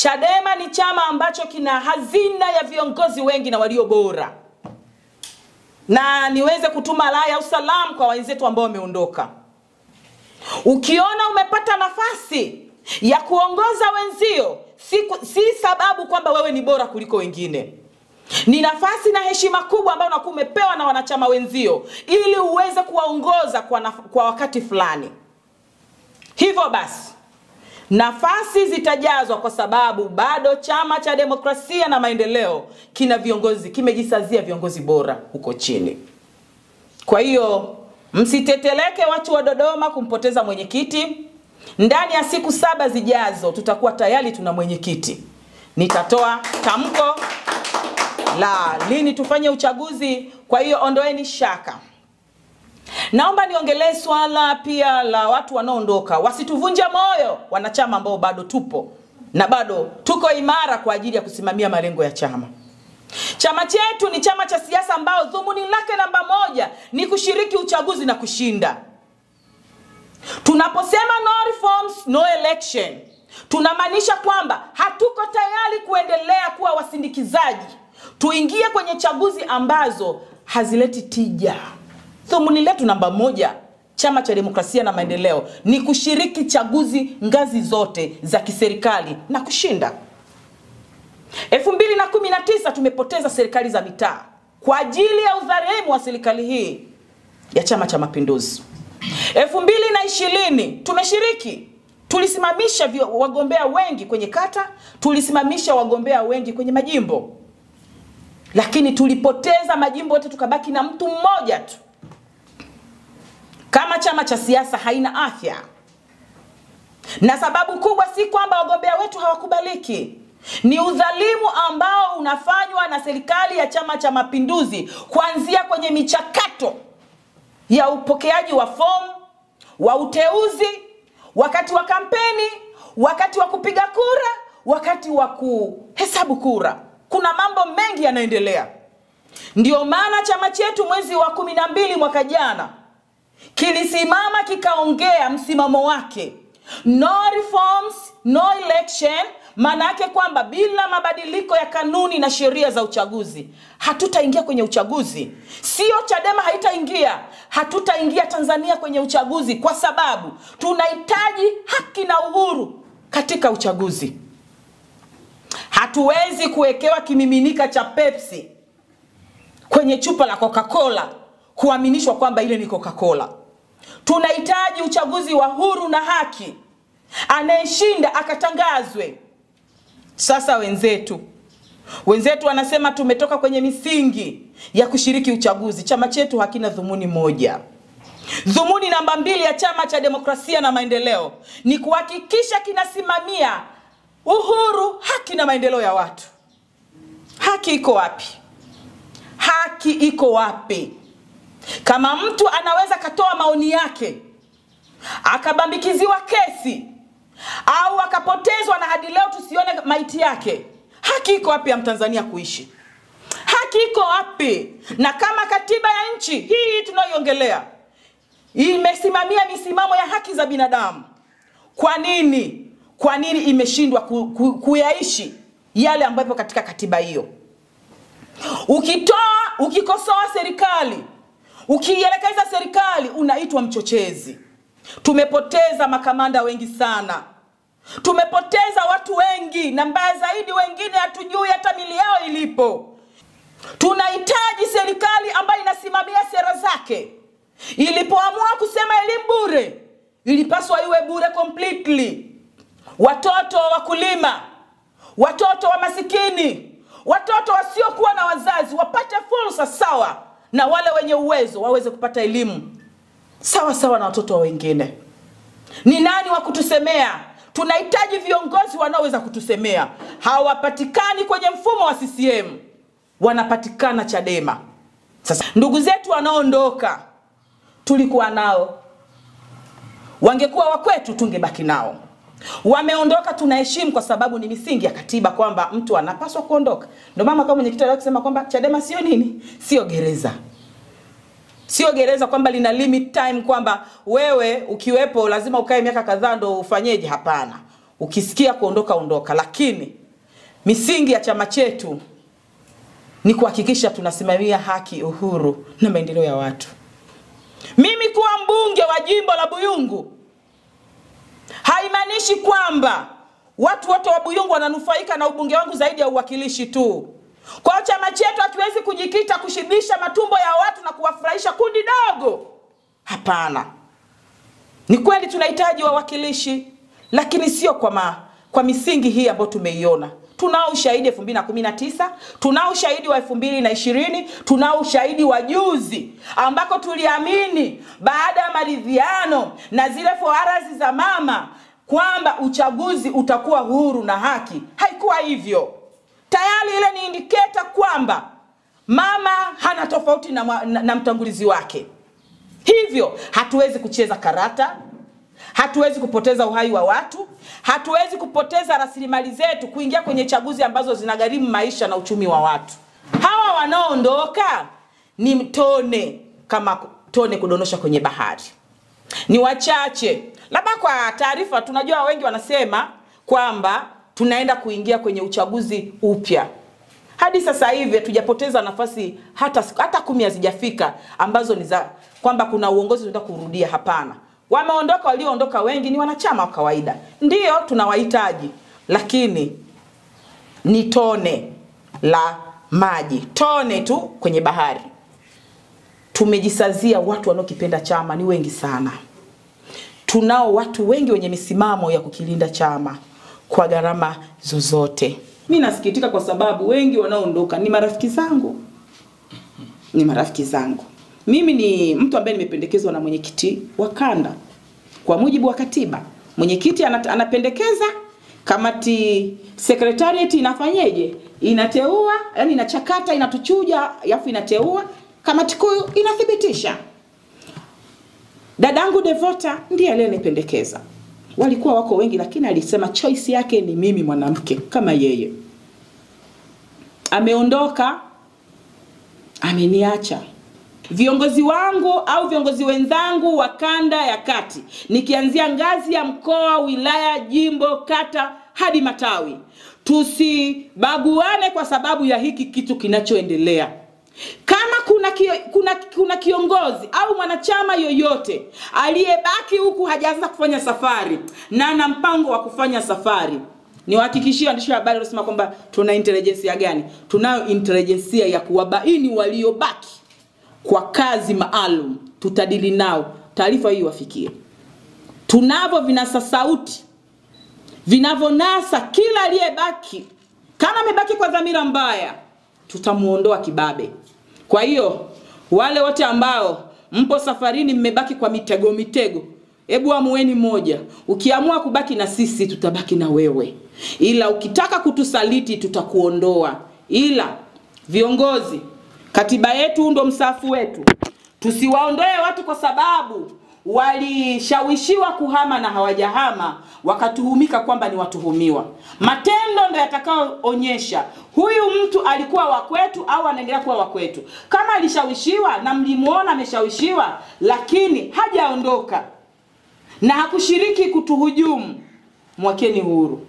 Chadema ni chama ambacho kina hazina ya viongozi wengi na walio bora. Na niweze kutuma rai au salamu kwa wenzetu ambao wameondoka. Ukiona umepata nafasi ya kuongoza wenzio, si sababu kwamba wewe ni bora kuliko wengine. Ni nafasi na heshima kubwa ambayo unakuwa umepewa na wanachama wenzio ili uweze kuwaongoza kwa wakati fulani. Hivyo basi, nafasi zitajazwa kwa sababu bado Chama cha Demokrasia na Maendeleo kina viongozi, kimejisazia viongozi bora huko chini. Kwa hiyo msiteteleke watu wa Dodoma kumpoteza mwenyekiti. Ndani ya siku 7 zijazo tutakuwa tayari tuna mwenyekiti. Nitatoa tamko la lini tufanye uchaguzi, kwa hiyo ondoeni shaka. Naomba niongelee swala pia la watu wanaoondoka. Wasituvunje moyo wanachama ambao bado tupo na bado tuko imara kwa ajili ya kusimamia malengo ya chama. Chama chetu ni chama cha siasa ambao dhumuni lake namba 1 ni kushiriki uchaguzi na kushinda. Tunaposema no reforms, no election, tunamaanisha kwamba hatuko tayari kuendelea kuwa wasindikizaji. Tuingie kwenye chaguzi ambazo hazileti tija. Dhumuni letu namba 1, Chama cha Demokrasia na Maendeleo, ni kushiriki chaguzi ngazi zote za kiserikali na kushinda. 2019 tumepoteza serikali za mitaa kwa ajili ya udhalimu wa serikali hii ya Chama cha Mapinduzi. 2020 tumeshiriki, tulisimamisha wagombea wengi kwenye kata, tulisimamisha wagombea wengi kwenye majimbo. Lakini tulipoteza majimbo yote, tukabaki na mtu mmoja tu. Kama chama cha siasa haina afya. Na sababu kubwa si kwamba wagombea wetu hawakubaliki. Ni udhalimu ambao unafanywa na serikali ya Chama cha Mapinduzi kuanzia kwenye michakato ya upokeaji wa fomu, wa uteuzi, wakati wa kampeni, wakati wa kupiga kura, wakati wa kuhesabu kura. Kuna mambo mengi yanaendelea. Ndio maana chama chetu mwezi wa 12 mwaka jana kilisimama kikaongea msimamo wake. No reforms, no election, maana yake kwamba bila mabadiliko ya kanuni na sheria za uchaguzi hatutaingia kwenye uchaguzi. Sio Chadema haitaingia, hatutaingia Tanzania kwenye uchaguzi kwa sababu tunahitaji haki na uhuru katika uchaguzi. Hatuwezi kuwekewa kimiminika cha Pepsi kwenye chupa la Coca-Cola kuaminishwa kwamba ile ni Coca-Cola. Tunahitaji uchaguzi wa huru na haki. Anayeshinda akatangazwe. Sasa wenzetu wanasema tumetoka kwenye misingi ya kushiriki uchaguzi. Chama chetu hakina dhumuni moja. Dhumuni namba 2 ya Chama cha Demokrasia na Maendeleo ni kuhakikisha kinasimamia uhuru, haki na maendeleo ya watu. Haki iko wapi? Haki iko wapi? Kama mtu anaweza katoa maoni yake, akabambikiziwa kesi, au akapotezwa na hadi leo tusione maiti yake, haki iko wapi ya Mtanzania kuishi? Haki iko wapi? Na kama katiba ya nchi hii tunayoongelea imesimamia misimamo ya haki za binadamu, kwa nini imeshindwa kuyaishi yale ambayo katika katiba hiyo? Ukikosoa serikali, ukielekeza serikali, unaitwa mchochezi. Tumepoteza makamanda wengi sana. Tumepoteza watu wengi, na mbaya zaidi wengine hatujui hata mili yao ilipo. Tunahitaji serikali ambayo inasimamia sera zake. Ilipoamua kusema elimu bure, ilipaswa iwe bure completely. Watoto wa wakulima, watoto wa masikini, watoto wasiokuwa na wazazi wapate fursa sawa na wale wenye uwezo waweze kupata elimu sawa na watoto wa wengine. Ni nani wa kutusemea? Tunahitaji viongozi wanaoweza kutusemea. Hawapatikani kwenye mfumo wa CCM, wanapatikana Chadema. Sasa ndugu zetu wanaondoka, tulikuwa nao. Wangekuwa wa kwetu tungebaki nao. Wameondoka, tunaheshimu kwa sababu ni misingi ya katiba kwamba mtu anapaswa kuondoka. Ndio mama kama mwenyekiti alisema kwamba Chadema sio nini? Sio gereza. Sio gereza kwamba lina limit time kwamba wewe ukiwepo lazima ukae miaka kadhaa ndo ufanyeje. Hapana. ukisikia kuondoka ondoka, lakini misingi ya chama chetu ni kuhakikisha tunasimamia haki, uhuru na maendeleo ya watu. Mimi kuwa mbunge wa jimbo la Buyungu haimaanishi kwamba watu wote wa Buyungu wananufaika na ubunge wangu zaidi ya uwakilishi tu. Kwa chama chetu hakiwezi kujikita kushibisha matumbo ya watu na kuwafurahisha kundi dogo. Hapana. Ni kweli tunahitaji wawakilishi, lakini sio kwa misingi hii ambayo tumeiona. Tunao ushahidi 2019, tunao ushahidi wa 2020, tunao ushahidi wa juzi ambako tuliamini baada ya maridhiano na zile foarazi za mama kwamba uchaguzi utakuwa huru na haki. Haikuwa hivyo. Tayari ile ni indicator kwamba mama hana tofauti na mtangulizi wake. Hivyo hatuwezi kucheza karata, hatuwezi kupoteza uhai wa watu, hatuwezi kupoteza rasilimali zetu kuingia kwenye chaguzi ambazo zinagharimu maisha na uchumi wa watu. Hawa wanaoondoka ni tone, kama tone kudonosha kwenye bahari. Ni wachache. Labda kwa taarifa, tunajua wengi wanasema kwamba tunaenda kuingia kwenye uchaguzi upya. Hadi sasa hivi hatujapoteza nafasi hata 10 hazijafika ambazo ni za kwamba kuna uongozi tunataka kurudia. Hapana. Wameondoka, walioondoka wengi ni wanachama wa kawaida. Ndio tunawahitaji, lakini ni tone la maji, tone tu kwenye bahari. Tumejisazia watu wanaokipenda chama ni wengi sana. Tunao watu wengi wenye misimamo ya kukilinda chama kwa gharama zozote. Mimi nasikitika kwa sababu wengi wanaoondoka ni marafiki zangu. Mimi ni mtu ambaye nimependekezwa na mwenyekiti wa kanda. Kwa mujibu wa katiba, mwenyekiti anapendekeza, kamati secretariat inafanyeje? Inateua, yani inachakata, inatuchuja, alafu inateua, kamati kuu inathibitisha. Dadangu Devota ndiye aliyenipendekeza. Walikuwa wako wengi, lakini alisema choice yake ni mimi, mwanamke kama yeye. Ameondoka, ameniacha. Viongozi wangu au viongozi wenzangu wa kanda ya kati, nikianzia ngazi ya mkoa, wilaya, jimbo, kata hadi matawi, tusibaguane kwa sababu ya hiki kitu kinachoendelea. Kama kuna kiongozi au mwanachama yoyote aliyebaki huku hajaanza kufanya safari na ana mpango wa kufanya safari, niwahakikishie waandishi wa habari wanasema kwamba tuna intelligence gani? Tunayo intelligence ya kuwabaini waliobaki kwa kazi maalum. Tutadili nao, taarifa hii wafikie. Tunavyo vinasa sauti vinavonasa kila aliyebaki. Kama amebaki kwa dhamira mbaya, tutamuondoa kibabe. Kwa hiyo wale wote ambao mpo safarini mmebaki kwa mitego, hebu amueni moja. Ukiamua kubaki na sisi, tutabaki na wewe. Ila ukitaka kutusaliti, tutakuondoa. Ila viongozi, katiba yetu ndo msafu wetu. Tusiwaondoe watu kwa sababu walishawishiwa kuhama na hawajahama, wakatuhumika kwamba ni watuhumiwa. Matendo ndo yatakaoonyesha huyu mtu alikuwa wa kwetu au anaendelea kuwa wa kwetu. Kama alishawishiwa na mlimuona ameshawishiwa lakini hajaondoka na hakushiriki kutuhujumu, mwakeni huru.